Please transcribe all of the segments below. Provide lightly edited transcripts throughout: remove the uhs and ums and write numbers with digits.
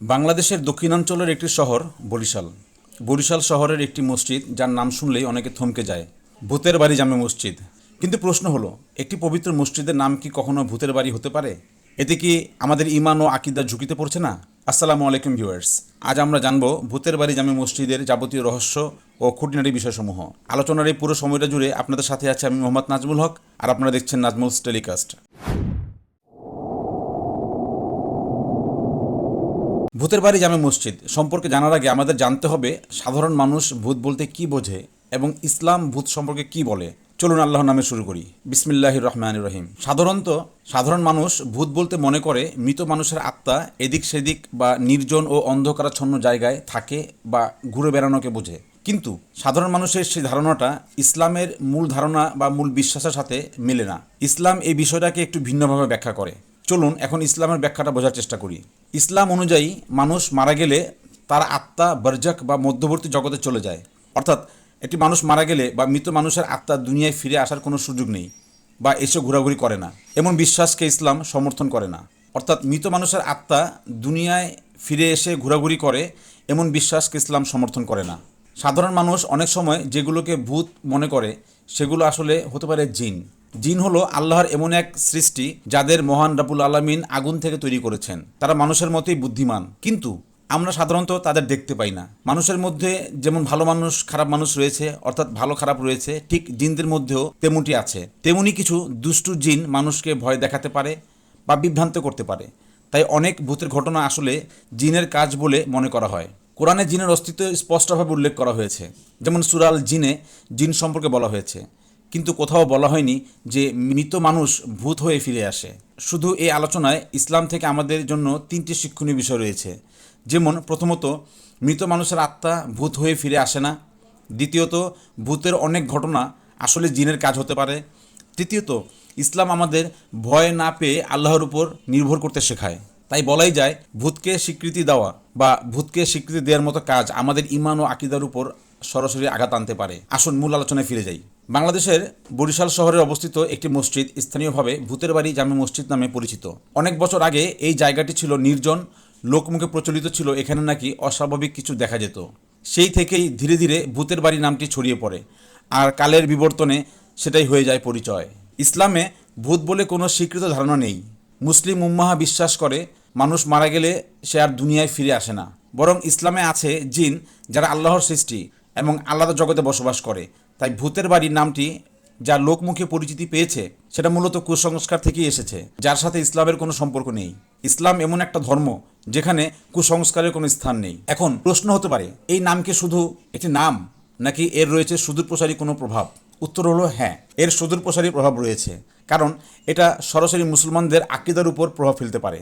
বাংলাদেশের দক্ষিণাঞ্চলের একটি শহর বরিশাল। বরিশাল শহরের একটি মসজিদ যার নাম শুনলেই অনেকে থমকে যায়, ভূতের বাড়ি জামে মসজিদ। কিন্তু প্রশ্ন হলো, একটি পবিত্র মসজিদের নাম কি কখনো ভূতের বাড়ি হতে পারে? এতে কি আমাদের ঈমান ও আকীদা ঝুঁকিতে পড়ছে না? আসসালামু আলাইকুম ভিউয়ার্স, আজ আমরা জানব ভূতের বাড়ি জামে মসজিদের যাবতীয় রহস্য ও খুঁটিনাটি বিষয়সমূহ। আলোচনার এই পুরো সময়টা জুড়ে আপনাদের সাথে আছে আমি মোহাম্মদ নাজমুল হক, আর আপনারা দেখছেন নাজমুলস টেলিকাস্ট। ভূতের বাড়ি জামে মসজিদ সম্পর্কে জানার আগে আমাদের জানতে হবে সাধারণ মানুষ ভূত বলতে কি বোঝে এবং ইসলাম ভূত সম্পর্কে কি বলে। চলুন আল্লাহর নামে শুরু করি। বিসমিল্লাহির রহমানির রহিম। সাধারণ মানুষ ভূত বলতে মনে করে মৃত মানুষের আত্মা এদিক সেদিক বা নির্জন ও অন্ধকারাচ্ছন্ন জায়গায় থাকে বা ঘুরে বেড়ানোকে বোঝে। কিন্তু সাধারণ মানুষের সেই ধারণাটা ইসলামের মূল ধারণা বা মূল বিশ্বাসের সাথে মেলে না। ইসলাম এই বিষয়টাকে একটু ভিন্নভাবে ব্যাখ্যা করে। চলুন এখন ইসলামের ব্যাখ্যাটা বোঝার চেষ্টা করি। ইসলাম অনুযায়ী মানুষ মারা গেলে তার আত্মা বরজাক বা মধ্যবর্তী জগতে চলে যায়। অর্থাৎ একটি মানুষ মারা গেলে বা মৃত মানুষের আত্মা দুনিয়ায় ফিরে আসার কোনো সুযোগ নেই বা এসে ঘোরাঘুরি করে না, এমন বিশ্বাসকে ইসলাম সমর্থন করে না। অর্থাৎ মৃত মানুষের আত্মা দুনিয়ায় ফিরে এসে ঘোরাঘুরি করে এমন বিশ্বাসকে ইসলাম সমর্থন করে না। সাধারণ মানুষ অনেক সময় যেগুলোকে ভূত মনে করে সেগুলো আসলে হতে পারে জিন। জিন হলো আল্লাহর এমন এক সৃষ্টি যাদের মহান রাব্বুল আলামিন আগুন থেকে তৈরি করেছেন। তারা মানুষের মতোই বুদ্ধিমান, কিন্তু আমরা সাধারণত তাদের দেখতে পাই না। মানুষের মধ্যে যেমন ভালো মানুষ খারাপ মানুষ রয়েছে, অর্থাৎ ভালো খারাপ রয়েছে, ঠিক জিনদের মধ্যেও তেমনটি আছে। তেমনি কিছু দুষ্টু জিন মানুষকে ভয় দেখাতে পারে বা বিভ্রান্ত করতে পারে। তাই অনেক ভূতের ঘটনা আসলে জিনের কাজ বলে মনে করা হয়। কোরআনে জিনের অস্তিত্ব স্পষ্টভাবে উল্লেখ করা হয়েছে, যেমন সূরা আল জিনে জিন সম্পর্কে বলা হয়েছে, কিন্তু কোথাও বলা হয়নি যে মৃত মানুষ ভূত হয়ে ফিরে আসে। শুধু এই আলোচনায় ইসলাম থেকে আমাদের জন্য তিনটি শিক্ষণীয় বিষয় রয়েছে। যেমন প্রথমত, মৃত মানুষের আত্মা ভূত হয়ে ফিরে আসে না। দ্বিতীয়ত, ভূতের অনেক ঘটনা আসলে জিনের কাজ হতে পারে। তৃতীয়ত, ইসলাম আমাদের ভয় না পেয়ে আল্লাহর উপর নির্ভর করতে শেখায়। তাই বলাই যায় ভূতকে স্বীকৃতি দেওয়া বা ভূতকে স্বীকৃতি দেওয়ার মতো কাজ আমাদের ঈমান ও আকীদার উপর সরাসরি আঘাত আনতে পারে। আসুন মূল আলোচনায় ফিরে যাই। বাংলাদেশের বরিশাল শহরে অবস্থিত একটি মসজিদ স্থানীয়ভাবে ভূতের বাড়ি জামে মসজিদ নামে পরিচিত। অনেক বছর আগে এই জায়গাটি ছিল নির্জন, লোকমুখে প্রচলিত ছিল এখানে নাকি অস্বাভাবিক কিছু দেখা যেত। সেই থেকেই ধীরে ধীরে ভূতের বাড়ি নামটি ছড়িয়ে পড়ে, আর কালের বিবর্তনে সেটাই হয়ে যায় পরিচয়। ইসলামে ভূত বলে কোনো স্বীকৃত ধারণা নেই। মুসলিম উম্মাহ বিশ্বাস করে মানুষ মারা গেলে সে আর দুনিয়ায় ফিরে আসে না, বরং ইসলামে আছে জিন যারা আল্লাহর সৃষ্টি এবং আলাদা জগতে বসবাস করে। তাই ভূতের বাড়ির নামটি যা লোকমুখে পরিচিতি পেয়েছে সেটা মূলত কুসংস্কার থেকেই এসেছে, যার সাথে ইসলামের কোনো সম্পর্ক নেই। ইসলাম এমন একটা ধর্ম যেখানে কুসংস্কারের কোনো স্থান নেই। এখন প্রশ্ন হতে পারে, এই নাম কি শুধু একটি নাম, নাকি এর রয়েছে সুদূরপ্রসারী কোনো প্রভাব? উত্তর হলো হ্যাঁ, এর সুদূরপ্রসারী প্রভাব রয়েছে। কারণ এটা সরাসরি মুসলমানদের আকীদার উপর প্রভাব ফেলতে পারে।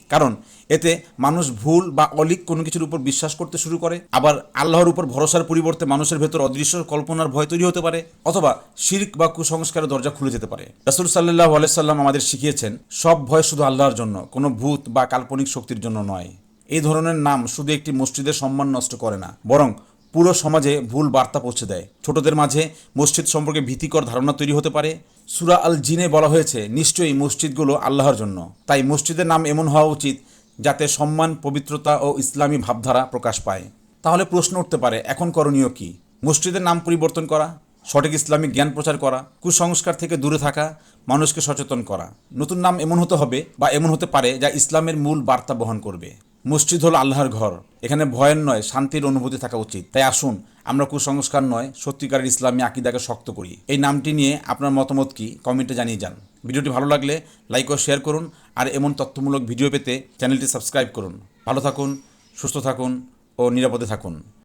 কারণ এতে মানুষ ভুল বা অলীক কোনো কিছুর উপর বিশ্বাস করতে শুরু করে। আবার আল্লাহর উপর ভরসার পরিবর্তে মানুষের ভেতর অদৃশ্য কল্পনার ভয় তৈরি হতে পারে, অথবা শিরক বা কুসংস্কারের দরজা খুলে যেতে পারে। রাসূল সাল্লাল্লাহু আলাইহি সাল্লাম আমাদের শিখিয়েছেন, সব ভয় শুধু আল্লাহর জন্য, কোনো ভূত বা কাল্পনিক শক্তির জন্য নয়। এই ধরনের নাম শুধু একটি মসজিদের সম্মান নষ্ট করে না, বরং পুরো সমাজে ভুল বার্তা পৌঁছে দেয়। ছোটদের মাঝে মসজিদ সম্পর্কে ভীতিকর ধারণা তৈরি হতে পারে। সূরা আল জিনে বলা হয়েছে, নিশ্চয়ই মসজিদগুলো আল্লাহর জন্য। তাই মসজিদের নাম এমন হওয়া উচিত যাতে সম্মান, পবিত্রতা ও ইসলামী ভাবধারা প্রকাশ পায়। তাহলে প্রশ্ন উঠতে পারে, এখন করণীয় কি? মসজিদের নাম পরিবর্তন করা, সঠিক ইসলামিক জ্ঞান প্রচার করা, কুসংস্কার থেকে দূরে থাকা, মানুষকে সচেতন করা। নতুন নাম এমন হতে হবে বা এমন হতে পারে যা ইসলামের মূল বার্তা বহন করবে। মসজিদ হলো আল্লাহর ঘর, এখানে ভয়ের নয় শান্তির অনুভূতি থাকা উচিত। তাই আসুন আমরা কুসংস্কার নয়, সত্যিকারের ইসলামী আকীদাকে শক্ত করি। এই নামটি নিয়ে আপনার মতামত কি কমেন্টে জানিয়ে যান। ভিডিওটি ভালো লাগলে লাইক ও শেয়ার করুন, আর এমন তথ্যমূলক ভিডিও পেতে চ্যানেলটি সাবস্ক্রাইব করুন। ভালো থাকুন, সুস্থ থাকুন ও নিরাপদে থাকুন।